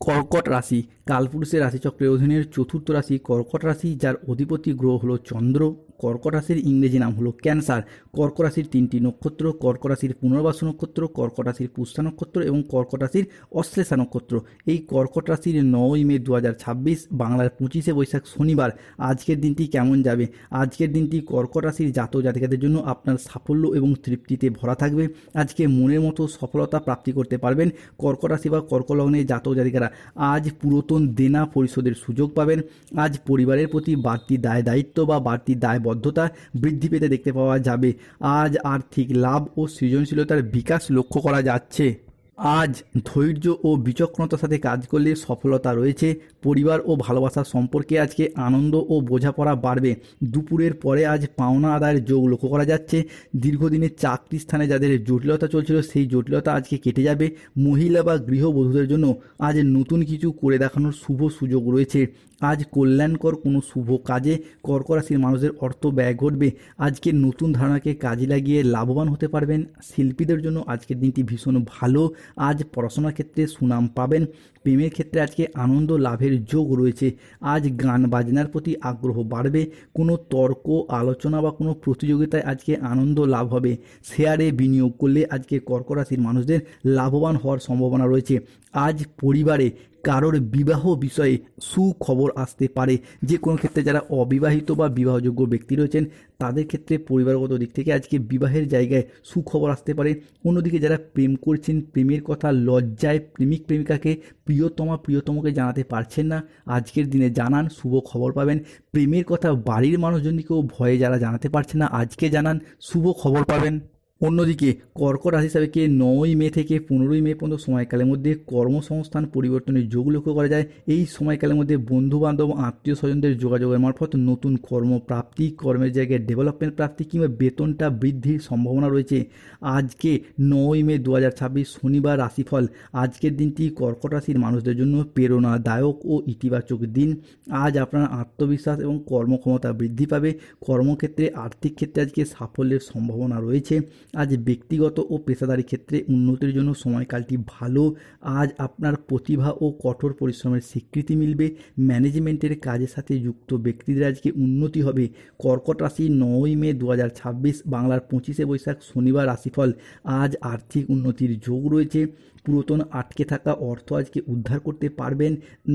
কর্কট রাশি কালপুরুষের রাশিচক্রের অধীনের চতুর্থ রাশি কর্কট রাশি, যার অধিপতি গ্রহ হলো চন্দ্র। কর্কট রাশির ইংরেজি নাম হলো ক্যান্সার। কর্কট রাশির তিনটি নক্ষত্র: কর্কট রাশির পুনর্বাসু নক্ষত্র, কর্কট রাশির পুষ্যা নক্ষত্র এবং কর্কট রাশির অশ্লেষা নক্ষত্র। এই কর্কট রাশির 9ই মে 2026 বাংলার 25শে বৈশাখ শনিবার আজকের দিনটি কেমন যাবে? আজকের দিনটি কর্কট রাশির জাতক জাতিকাদের জন্য আপনার সাফল্য এবং তৃপ্তিতে ভরা থাকবে। আজকে মনের মতো সফলতা প্রাপ্তি করতে পারবেন। কর্কট রাশি বা কর্কট লগ্নের জাতক জাতিকারা আজ পুরাতন দেনা পরিশোধের সুযোগ পাবেন। আজ পরিবারের প্রতি বাড়তি দায় দায়িত্ব বা বাড়তি দায়বদ্ধতা বৃদ্ধি পেতে দেখতে পাওয়া যাবে। আজ আর্থিক লাভ ও সৃজনশীলতার বিকাশ লক্ষ্য করা যাচ্ছে। আজ ধৈর্য ও বিচক্ষণতার সাথে কাজ করলে সফলতা রয়েছে। পরিবার ও ভালোবাসার সম্পর্কে আজকে আনন্দ ও বোঝাপড়া বাড়বে। দুপুরের পরে আজ পাওনা আদায়ের যোগ লক্ষ্য করা যাচ্ছে। দীর্ঘদিনের চাকরি স্থানে যাদের জটিলতা চলছিল সেই জটিলতা আজকে কেটে যাবে। মহিলা বা গৃহবধূদের জন্য আজ নতুন কিছু করে দেখানোর শুভ সুযোগ রয়েছে। আজ কল্যাণকর কোনো শুভ কাজে কর্কট রাশির মানুষদের অর্থ ব্যয় ঘটবে। আজকে নতুন ধারণাকে কাজে লাগিয়ে লাভবান হতে পারবেন। শিল্পীদের জন্য আজকের দিনটি ভীষণ ভালো। আজ পড়াশোনার ক্ষেত্রে সুনাম পাবেন। প্রেমের ক্ষেত্রে আজকে আনন্দ লাভের যোগ রয়েছে। আজ গান বাজনার প্রতি আগ্রহ বাড়বে। কোনো তর্ক আলোচনা বা কোনো প্রতিযোগিতায় আজকে আনন্দ লাভ হবে। শেয়ারে বিনিয়োগ করলে আজকে কর্কট রাশির মানুষদের লাভবান হওয়ার সম্ভাবনা রয়েছে। আজ পরিবারে কারোর বিবাহ বিষয়ে সুখবর আসতে পারে। যে কোনো ক্ষেত্রে যারা অবিবাহিত বা বিবাহযোগ্য ব্যক্তি রয়েছেন তাদের ক্ষেত্রে পরিবারগত দিক থেকে আজকে বিবাহের জায়গায় সুখবর আসতে পারে। অন্যদিকে যারা প্রেম করছেন, প্রেমের কথা লজ্জায় প্রেমিক প্রেমিকাকে প্রিয়তমকে জানাতে পারছেন না, আজকের দিনে জানান, শুভ খবর পাবেন। প্রেমের কথা বাড়ির মানুষজনকেও ভয়ে যারা জানাতে পারছেন না, আজকে জানান, শুভ খবর পাবেন। অন্যদিকে কর্কট রাশি সাপেক্ষে 9ই মে থেকে 15ই মে পর্যন্ত সময়কালের মধ্যে কর্মসংস্থান পরিবর্তনের যোগ লক্ষ্য করা যায়। এই সময়কালের মধ্যে বন্ধুবান্ধব আত্মীয় স্বজনদের যোগাযোগের মারফত নতুন কর্মপ্রাপ্তি, কর্মের জায়গায় ডেভেলপমেন্ট প্রাপ্তি কিংবা বেতনটা বৃদ্ধির সম্ভাবনা রয়েছে। আজকে 9ই মে 2026 শনিবার রাশিফল। আজকের দিনটি কর্কট রাশির মানুষদের জন্য প্রেরণাদায়ক ও ইতিবাচক দিন। আজ আপনার আত্মবিশ্বাস এবং কর্মক্ষমতা বৃদ্ধি পাবে। কর্মক্ষেত্রে আর্থিক ক্ষেত্রে আজকে সাফল্যের সম্ভাবনা রয়েছে। আজ ব্যক্তিগত ও পেশাদারি ক্ষেত্রে উন্নতির জন্য সময়কালটি ভালো। আজ আপনার প্রতিভা ও কঠোর পরিশ্রমের স্বীকৃতি মিলবে। ম্যানেজমেন্টের কাজের সাথে যুক্ত ব্যক্তিদের আজকে উন্নতি হবে। কর্কট রাশি 9ই মে 2026 বাংলার 25শে বৈশাখ শনিবার রাশিফল। আজ আর্থিক উন্নতির যোগ রয়েছে। পুরাতন আটকে থাকা অর্থ আজকে উদ্ধার করতে পারবেন।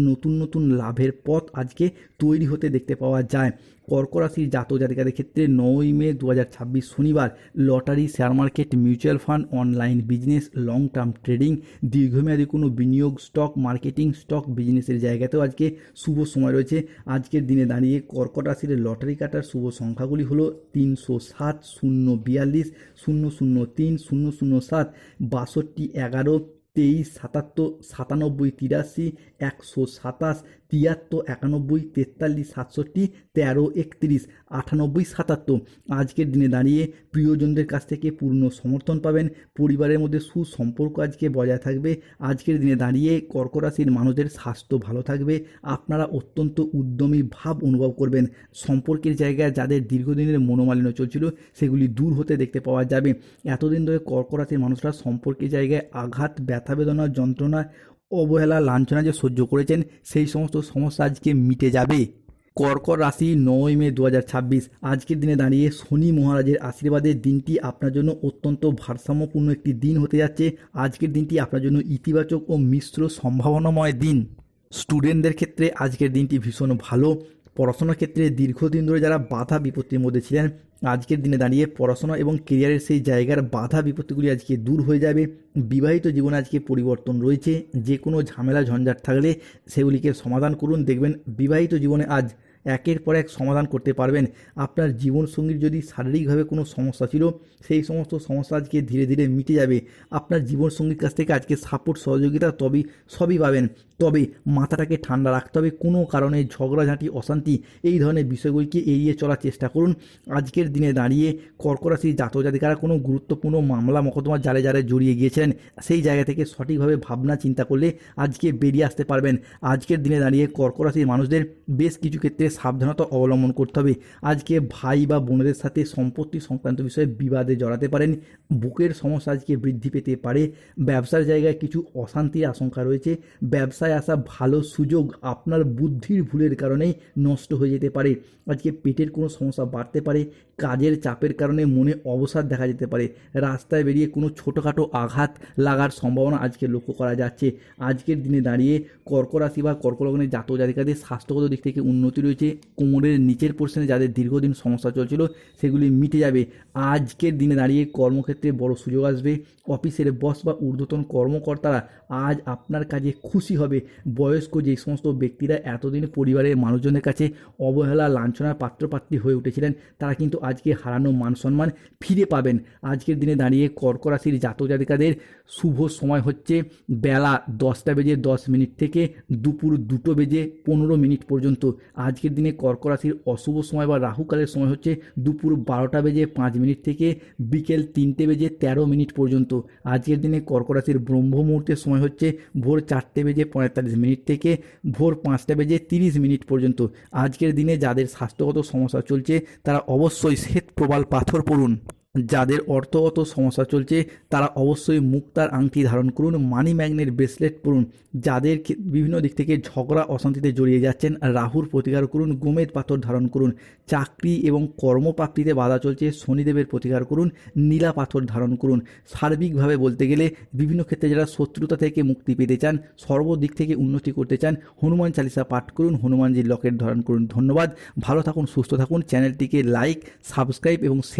নতুন নতুন লাভের পথ আজকে তৈরি হতে দেখতে পাওয়া যায়। কর্কট রাশির জাতক জাতিকাদের ক্ষেত্রে 9ই মে 2026 শনিবার lottery, share market, mutual fund, online business, long term trading, দীর্ঘমেয়াদী কোনো বিনিয়োগ, স্টক মার্কেটিং, স্টক বিজনেসের জায়গাতেও আজকে শুভ সময় রয়েছে। আজকের দিনে দাঁড়িয়ে কর্কট রাশির লটারি কাটার শুভ সংখ্যাগুলি হলো 307, 042, 003, 007, 62, 11, 23, 77, 97, 83, 127, 73, 91, 43, 67, 13, 31, 98, 77। আজকের দিনে দাঁড়িয়ে প্রিয়জনদের কাছ থেকে পূর্ণ সমর্থন পাবেন। পরিবারের মধ্যে সুসম্পর্ক আজকে বজায় থাকবে। আজকের দিনে দাঁড়িয়ে কর্কট রাশির মানুষদের স্বাস্থ্য ভালো থাকবে। আপনারা অত্যন্ত উদ্যমী ভাব অনুভব করবেন। সম্পর্কের জায়গায় যাদের দীর্ঘদিনের মনোমালিন্য চলছিল সেগুলি দূর হতে দেখতে পাওয়া যাবে। এতদিন ধরে কর্কট রাশির মানুষরা সম্পর্কের জায়গায় আঘাত, ব্যথা বেদনা, যন্ত্রণা, অবহেলা, লাঞ্ছনা যে সহ্য করেছেন সেই সমস্ত সমস্যা আজকে মিটে যাবে। কর্কট রাশি 9ই মে 2026 আজকের দিনে দাঁড়িয়ে শনি মহারাজের আশীর্বাদের দিনটি আপনার জন্য অত্যন্ত ভারসাম্যপূর্ণ একটি দিন হতে যাচ্ছে। আজকের দিনটি আপনার জন্য ইতিবাচক ও মিশ্র সম্ভাবনাময় দিন। স্টুডেন্টদের ক্ষেত্রে আজকের দিনটি ভীষণ ভালো। পড়াশোনার ক্ষেত্রে দীর্ঘদিন ধরে যারা বাধা বিপত্তির মধ্যে ছিলেন, আজকের দিনে দাঁড়িয়ে পড়াশোনা এবং কেরিয়ারের সেই জায়গার বাধা বিপত্তিগুলি আজকে দূর হয়ে যাবে। বিবাহিত জীবনে আজকে পরিবর্তন রয়েছে। যে কোনো ঝামেলা ঝঞ্ঝাট থাকলে সেগুলিকে সমাধান করুন, দেখবেন বিবাহিত জীবনে আজ একের পর এক সমাধান করতে পারবেন। আপনার জীবনসঙ্গীর যদি শারীরিকভাবে কোনো সমস্যা ছিল সেই সমস্ত সমস্যা আজকে ধীরে ধীরে মিটে যাবে। আপনার জীবনসঙ্গীর কাছ থেকে আজকে সাপোর্ট, সহযোগিতা সবই পাবেন। তবে মাথাটাকে ঠান্ডা রাখতে হবে। কোনো কারণে ঝগড়াঝাঁটি, অশান্তি এই ধরনের বিষয়গুলিকে এড়িয়ে চলার চেষ্টা করুন। আজকের দিনে দাঁড়িয়ে কর্কট রাশির জাতক জাতিকারা কোনো গুরুত্বপূর্ণ মামলা মোকদ্দমার জালে জালে জড়িয়ে গিয়েছিলেন, সেই জায়গা থেকে সঠিকভাবে ভাবনা চিন্তা করলে আজকে বেরিয়ে আসতে পারবেন। আজকের দিনে দাঁড়িয়ে কর্কট রাশির মানুষদের বেশ কিছু ক্ষেত্রে সাবধানতা অবলম্বন করতে হবে। আজকে ভাই বা বোনদের সাথে সম্পত্তি সংক্রান্ত বিষয়ে বিবাদে জড়াতে পারেন। বুকের সমস্যা আজকে বৃদ্ধি পেতে পারে। ব্যবসার জায়গায় কিছু অশান্তির আশঙ্কা রয়েছে। ব্যবসায় রাস্তায় আসা ভালো সুযোগ আপনার বুদ্ধির ভুলের কারণেই নষ্ট হয়ে যেতে পারে। আজকে পেটের কোনো সমস্যা বাড়তে পারে, কাজের চাপের কারণে মনে অবসাদ দেখা যেতে পারে, রাস্তায় বেরিয়ে কোনো ছোটোখাটো আঘাত লাগার সম্ভাবনা আজকে লক্ষ্য করা যাচ্ছে। আজকের দিনে দাঁড়িয়ে কর্ক রাশি বা কর্ক লগ্নের জাতক জাতিকাদের স্বাস্থ্যগত দিক থেকে উন্নতি রয়েছে। কোমরের নিচের পোর্শনে যাদের দীর্ঘদিন সমস্যা চলছিল সেগুলি মিটে যাবে। আজকের দিনে দাঁড়িয়ে কর্মক্ষেত্রে বড় সুযোগ আসবে। অফিসের বস বা ঊর্ধ্বতন কর্মকর্তারা আজ আপনার কাজে খুশি হবে। বয়স্ক যে সমস্ত ব্যক্তিরা এতদিন পরিবারের মানুষজনের কাছে অবহেলা লাঞ্ছনার পাত্রপাত্রী হয়ে উঠেছিলেন তারা কিন্তু আজকে হারানো মান সম্মান ফিরে পাবেন। আজকের দিনে দাঁড়িয়ে কর্ক রাশির জাতক জাতিকাদের শুভ সময় হচ্ছে বেলা 10:10 থেকে দুপুর 2:15 পর্যন্ত। আজকের দিনে কর্ক রাশির অশুভ সময় বা রাহুকালের সময় হচ্ছে দুপুর 12:05 থেকে বিকেল 3:13 পর্যন্ত। আজকের দিনে কর্ক রাশির ব্রহ্ম মুহূর্তের সময় হচ্ছে ভোর 4:45 থেকে ভোর 5:30 পর্যন্ত। আজকের দিনে যাদের স্বাস্থ্যগত সমস্যা চলছে তারা অবশ্যই শ্বেত প্রবাল পাথর পরুন। যাদের অর্থগত সমস্যা চলছে তারা অবশ্যই মুক্তার আংটি ধারণ করুন, মানি ম্যাগনেট ব্রেসলেট পরুন। যাদের বিভিন্ন দিক থেকে ঝগড়া অশান্তিতে জড়িয়ে যাচ্ছেন রাহুর প্রতিকার করুন, গোমেদ পাথর ধারণ করুন। চাকরি এবং কর্মপ্রাপ্তিতে বাধা চলছে শনিদেবের প্রতিকার করুন, নীলা পাথর ধারণ করুন। সার্বিকভাবে বলতে গেলে বিভিন্ন ক্ষেত্রে যারা শত্রুতা থেকে মুক্তি পেতে চান, সর্বদিক থেকে উন্নতি করতে চান, হনুমান চালিসা পাঠ করুন, হনুমানজির লকেট ধারণ করুন। ধন্যবাদ, ভালো থাকুন, সুস্থ থাকুন। চ্যানেলটিকে লাইক, সাবস্ক্রাইব এবং শেয়ার